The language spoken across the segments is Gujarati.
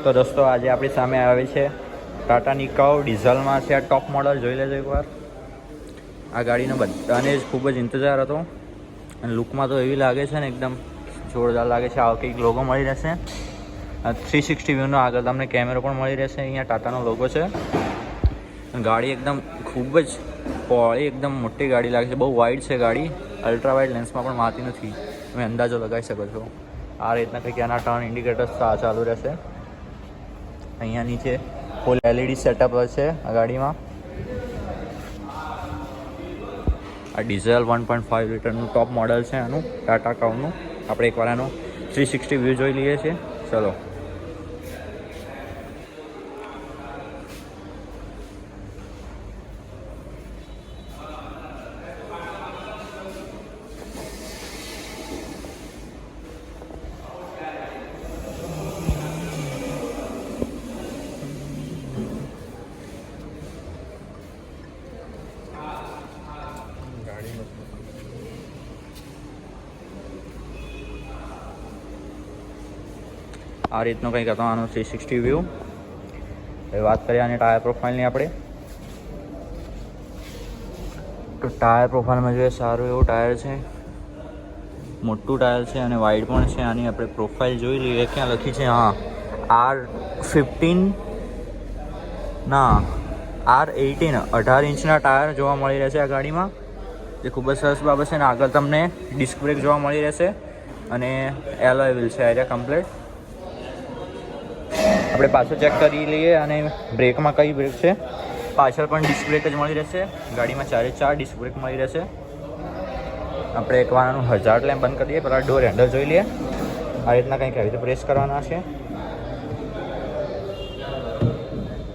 તો દોસ્તો આજે આપણી સામે આવે છે ટાટા નિકાઉ ડીઝલમાં છે. આ ટોપ મોડલ જોઈ લેજો એકવાર. આ ગાડીનો બધાને જ ખૂબ જ ઇંતજાર હતો અને લુકમાં તો એવી લાગે છે ને એકદમ જોરદાર લાગે છે. આ કંઈક લોગો મળી રહેશે. 360 વ્યૂનો આગળ તમને કેમેરો પણ મળી રહેશે. અહીંયા ટાટાનો લોગો છે. ગાડી એકદમ ખૂબ જ પહોળી એકદમ મોટી ગાડી લાગે છે. બહુ વાઇડ છે ગાડી. અલ્ટ્રા વાઇડ લેન્સમાં પણ મારતી નથી. તમે અંદાજો લગાવી શકો છો. આ રીતના કંઈક આના ટર્ન ઇન્ડિકેટર્સ ચાલુ રહેશે. અહીંયા નીચે ફૂલ LED સેટઅપ છે આ ગાડીમાં. આ ડીઝલ 1.5 લીટરનું ટોપ મોડલ છે આનું ટાટા કાઉનું. આપણે એકવાર આનો 360 વ્યૂ જોઈ લઈએ છીએ. ચલો. આ રીતનો કંઈક હતો આનો 360 વ્યૂ. હવે વાત કરીએ આની ટાયર પ્રોફાઇલની આપણે. તો ટાયર પ્રોફાઇલમાં જોઈએ સારું એવું ટાયર છે, મોટું ટાયર છે અને વાઇડ પણ છે. આની આપણે પ્રોફાઇલ જોઈ લઈએ. ક્યાં લખી છે? હા, R18 18 ઇંચના ટાયર જોવા મળી રહેશે આ ગાડીમાં, જે ખૂબ જ સરસ બાબત છે. અને આગળ તમને ડિસ્ક બ્રેક જોવા મળી રહેશે અને એલોય વ્હીલ છે એરિયા કમ્પ્લીટ. આપણે પાછળ ચેક કરી લઈએ અને બ્રેકમાં કઈ બ્રેક છે. પાછળ પણ ડિસ્ક બ્રેક જ મળી રહેશે ગાડીમાં. 4 ડિસ્ક બ્રેક મળી રહેશે. આપણે એક વારનું હજાર્ડ લેમ્પ બંધ કરીએ. પહેલાં ડોર હેન્ડલ જોઈ લઈએ. આ રીતના કંઈક આવી રીતે પ્રેસ કરવાના છે.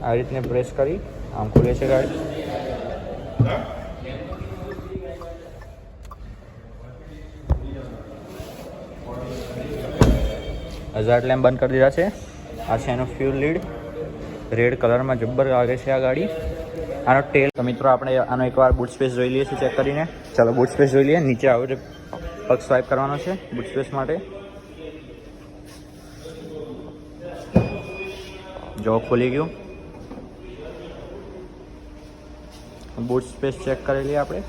આ રીતને પ્રેસ કરી આમ ખુલે છે ગાડી. હજાર્ડ લેમ્પ બંધ કરી દીધા છે. આ છે એનો ફ્યુલ લીડ. રેડ કલરમાં જબ્બર લાગે છે આ ગાડી. આનો ટેલ. તો મિત્રો આપણે આનો એકવાર બૂટ સ્પેસ જોઈ લઈએ છીએ ચેક કરીને. ચાલો બૂટ સ્પેસ જોઈ લઈએ. નીચે આવો પગ સ્વાઇપ કરવાનો છે બૂટ સ્પેસ માટે. જો ખુલી ગયું. બૂટ સ્પેસ ચેક કરી લઈએ આપણે.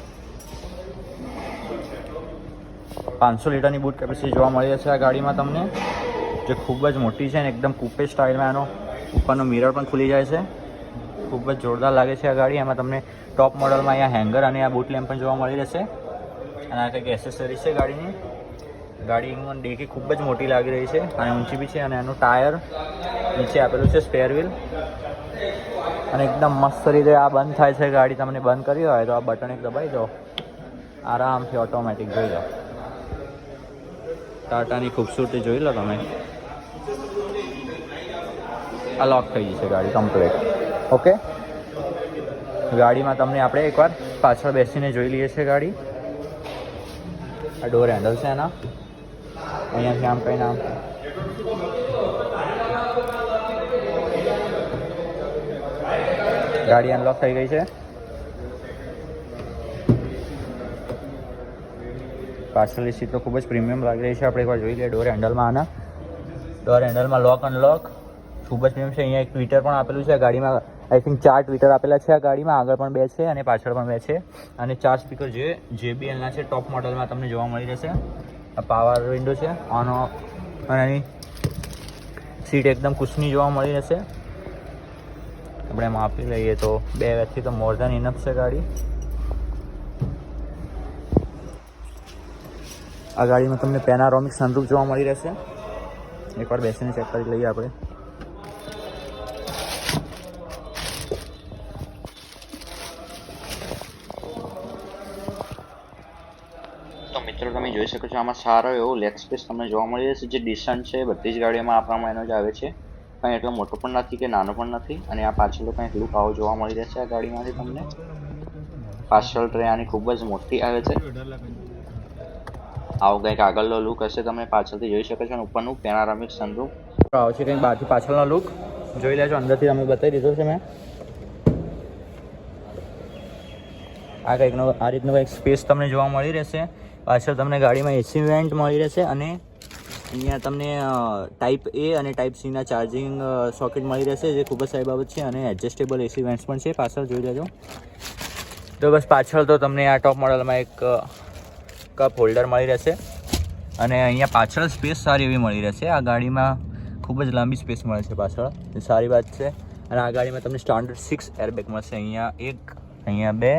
500 લીટરની બૂટ કેપેસિટી જોવા મળી રહેશે આ ગાડીમાં તમને, જે ખૂબ જ મોટી છે ને એકદમ કૂપે સ્ટાઇલમાં. એનો ઉપરનો મિરર પણ ખુલી જાય છે. ખૂબ જ જોરદાર લાગે છે આ ગાડી. એમાં તમને ટોપ મોડલમાં અહીંયા હેંગર અને આ બૂટ લેમ્પ પણ જોવા મળી રહેશે. અને આ કંઈક એસેસરીઝ છે ગાડીની. ગાડીમાં ડેકી ખૂબ જ મોટી લાગી રહી છે અને ઊંચી બી છે. અને એનું ટાયર નીચે આપેલું છે સ્પેર વ્હીલ. અને એકદમ મસ્ત રીતે આ બંધ થાય છે ગાડી. તમને બંધ કરી હોય તો આ બટન એક દબાવી દો, આરામથી ઓટોમેટિક જોઈ લો. ટાટાની ખૂબસૂરતી જોઈ લો તમે. આ લોક થઈ ગઈ છે ગાડી કમ્પ્લીટ. ઓકે, ગાડીમાં તમને આપણે એકવાર પાછળ બેસીને જોઈ લઈએ છીએ ગાડી. આ ડોર હેન્ડલ છે એના. અહીંયાથી આમ કઈ નામ ગાડી અનલોક થઈ ગઈ છે. પાછળની સીટ તો ખૂબ જ પ્રીમિયમ લાગી રહી છે. આપણે એકવાર જોઈ લઈએ ડોર હેન્ડલમાં. આના ડોર હેન્ડલમાં લોક અનલોક ખૂબ જ પ્રીમિયમ છે. અહીંયા એક ટ્વિટર પણ આપેલું છે ગાડીમાં. આઈ થિંક 4 ટ્વિટર આપેલા છે આ ગાડીમાં. આગળ પણ 2 છે અને પાછળ પણ 2 છે. અને 4 સ્પીકર જે JBLના છે ટોપ મોડલમાં તમને જોવા મળી રહેશે. આ પાવર વિન્ડો છે ઓન ઓફ. અને એની સીટ એકદમ કુશની જોવા મળી રહેશે. આપણે માપી લઈએ તો 2 વ્યક્તિ તો મોર ધેન ઇનફ છે ગાડી. આ ગાડીમાં તમને પેનારોમિક સનરૂફ જોવા મળી રહેશે. એકવાર બેસીને ચેક કરી લઈએ આપણે. તો મિત્રો તમે જોઈ શકો છો આમાં સારો એવો લેગ સ્પેસ તમને જોવા મળી રહેશે, જે ડિસન્ટ છે. બધી જ ગાડીઓમાં આ પ્રમાણે જ આવે છે. કંઈ એટલો મોટો પણ નથી કે નાનો પણ નથી. અને આ પાછળ કંઈક લુક આવો જોવા મળી રહેશે આ ગાડીમાંથી તમને. પાછળ ટ્રે આની ખૂબ જ મોટી આવે છે. આવો કંઈક આગળનો લુક હશે, તમે પાછળથી જોઈ શકો છો. અને ઉપરનું પેનારોમિક સનરૂફ આવે છે. કંઈક બહારથી પાછળનો લુક જોઈ લેજો. અંદરથી તમે બતાવી દીધો છે મેં. આ કંઈકનો આ રીતનો કંઈક સ્પેસ તમને જોવા મળી રહેશે. પાછળ તમને ગાડીમાં AC વેન્ટ મળી રહેશે અને અહીંયા તમને ટાઈપ એ અને ટાઈપ સીના ચાર્જિંગ સોકેટ મળી રહેશે, જે ખૂબ જ સારી બાબત છે. અને એડજસ્ટેબલ એસી વેન્ટ્સ પણ છે પાછળ, જોઈ લેજો. તો બસ પાછળ તો તમને આ ટોપ મોડલમાં એક કપ હોલ્ડર મળી રહેશે. અને અહીંયા પાછળ સ્પેસ સારી એવી મળી રહેશે. આ ગાડીમાં ખૂબ જ લાંબી સ્પેસ મળે છે પાછળ, એ સારી વાત છે. અને આ ગાડીમાં તમને સ્ટાન્ડર્ડ 6 એરબેગ મળશે. અહીંયા 1, અહીંયા 2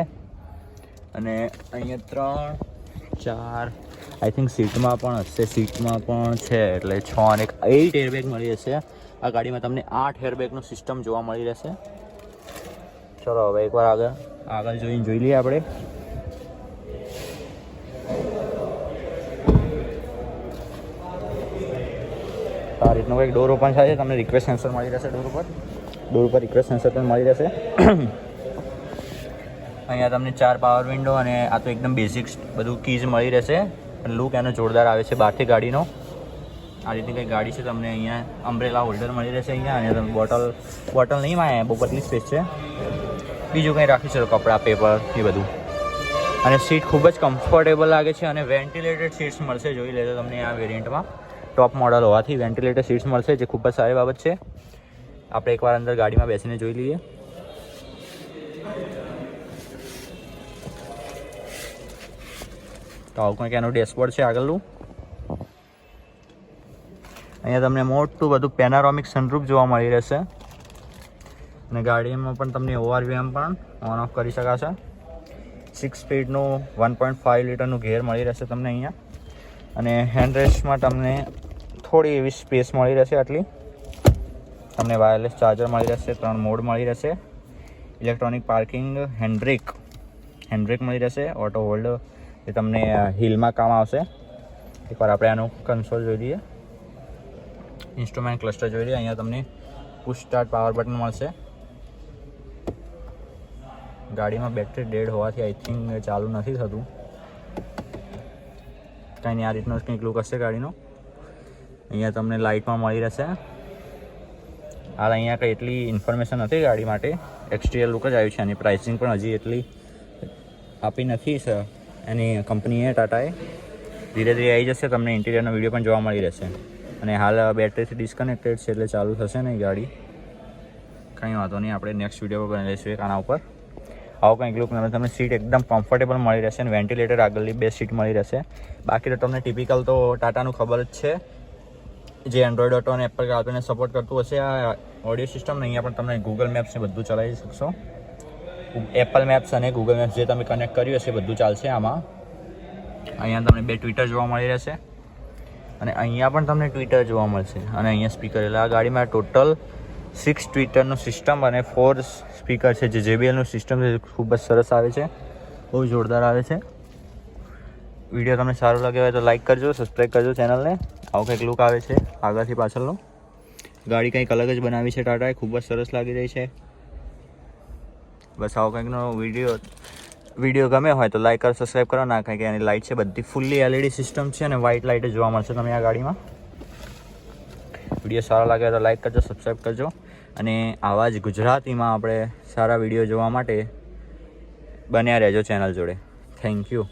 અને અહીંયા 3, 4, આઈ થિંક સીટમાં પણ હશે, સીટમાં પણ છે, એટલે 6 અને 8 એરબેગ મળી રહેશે. આ ગાડીમાં તમને 8 એરબેગનું સિસ્ટમ જોવા મળી રહેશે. ચલો હવે એકવાર આગળ જોઈ લઈએ આપણે. આ રીતનો કંઈક ડોર ઓપન થાય છે. તમને રિક્વેસ્ટ સેન્સર મળી રહેશે ડોર ઉપર રિક્વેસ્ટ સેન્સર પણ મળી રહેશે. અહીંયા તમને 4 પાવર વિન્ડો અને આ તો એકદમ બેઝિક બધું કીઝ મળી રહેશે. લુક એનો જોરદાર આવે છે બહારથી ગાડીનો. આ રીતની કંઈક ગાડી છે. તમને અહીંયા અમ્બ્રેલા હોલ્ડર મળી રહેશે. અહીંયા અને તમે બોટલ નહીં માં બહુ પતલી સ્પેસ છે. બીજું કંઈ રાખી શકો, કપડાં, પેપર એ બધું. અને સીટ ખૂબ જ કમ્ફર્ટેબલ લાગે છે અને વેન્ટિલેટેડ સીટ્સ મળશે. જોઈ લેજો તમને આ વેરિયન્ટમાં ટોપ મોડલ હોવાથી વેન્ટિલેટેડ સીટ્સ મળશે, જે ખૂબ જ સારી બાબત છે. આપણે એકવાર અંદર ગાડીમાં બેસીને જોઈ લઈએ. તો આવું કંઈક એનું ડેશબોર્ડ છે આગળનું. અહીંયા તમને મોટું બધું પેનારોમિક સનરૂફ જોવા મળી રહેશે. અને ગાડીમાં પણ તમને ઓઆરવીએમ પણ ઓન ઓફ કરી શકાશે. 6 સ્પીડનું 1.5 લીટરનું ગેર મળી રહેશે તમને અહીંયા. અને હેન્ડ રેસ્ટમાં તમને થોડી એવી સ્પેસ મળી રહેશે. આટલી તમને વાયરલેસ ચાર્જર મળી રહેશે. 3 મોડ મળી રહેશે. ઇલેક્ટ્રોનિક પાર્કિંગ, હેન્ડબ્રેક મળી રહેશે. ઓટો હોલ્ડ, એ તમને હિલમાં કામ આવશે. એકવાર આપણે આનું કન્સોલ જોઈ લઈએ. ઇન્સ્ટ્રુમેન્ટ ક્લસ્ટર જોઈ લઈએ. અહીંયા તમને પુશ સ્ટાર્ટ પાવર બટન મળશે. ગાડીમાં બેટરી ડેડ હોવાથી આઈ થિંક ચાલુ નથી થતું. કંઈ નહીં, આ રીતનો કંઈક લુક હશે ગાડીનો. અહીંયા તમને લાઇટમાં મળી રહેશે. હાલ અહીંયા કંઈ એટલી ઇન્ફોર્મેશન નથી ગાડી માટે. એક્સટિરિયર લુક જ આવ્યું છે. એની પ્રાઇસિંગ પણ હજી એટલી આપી નથી સર એની કંપનીએ, ટાટાએ. ધીરે ધીરે આવી જશે. તમને ઇન્ટિરિયરનો વિડીયો પણ જોવા મળી રહેશે. અને હાલ બેટરીથી ડિસ્કનેક્ટેડ છે, એટલે ચાલુ થશે નહીં ગાડી. કંઈ વાંધો નહીં, આપણે નેક્સ્ટ વિડીયો પર બનાવી લઈશું એક આના ઉપર. આવો કંઈક લુક તમને સીટ એકદમ કમ્ફર્ટેબલ મળી રહેશે અને વેન્ટિલેટર આગળની 2 સીટ મળી રહેશે. બાકી તો તમને ટિપિકલ તો ટાટાનું ખબર જ છે, જે એન્ડ્રોઈડ ઓટો અને એપલ કાર્પ્લેને સપોર્ટ કરતું હશે. આ ઓડિયો સિસ્ટમ અહીંયા પણ તમે ગૂગલ મેપ્સ ને બધું ચલાવી શકશો. એપલ મેપ્સ અને ગૂગલ મેપ્સ જે તમે કનેક્ટ કર્યું હશે બધું ચાલશે આમાં. અહીંયા તમને 2 ટ્વિટર જોવા મળી રહેશે. અને અહીંયા પણ તમને ટ્વિટર જોવા મળશે. અને અહીંયા સ્પીકર, એટલે આ ગાડીમાં ટોટલ 6 ટ્વિટરનું સિસ્ટમ અને 4 સ્પીકર છે, જે JBLનું સિસ્ટમ છે. ખૂબ જ સરસ આવે છે, બહુ જોરદાર આવે છે. વિડીયો તમને સારો લાગ્યો હોય તો લાઇક કરજો, સબસ્ક્રાઈબ કરજો ચેનલને. આવો કંઈક લુક આવે છે આગળથી પાછળનો. ગાડી કંઈક અલગ જ બનાવી છે ટાટાએ, ખૂબ જ સરસ લાગી રહી છે. બસ આવો કંઈકનો વિડીયો ગમે હોય તો લાઇક કરો, સબસ્ક્રાઈબ કરો. ના કંઈક એની લાઇટ છે બધી ફૂલ્લી LED સિસ્ટમ છે અને વ્હાઇટ લાઇટ જોવા મળશે તમને આ ગાડીમાં. વિડીયો સારો લાગે તો લાઇક કરજો, સબસ્ક્રાઈબ કરજો. અને આવા જ ગુજરાતીમાં આપણે સારા વિડીયો જોવા માટે બન્યા રહેજો ચેનલ જોડે. Thank you.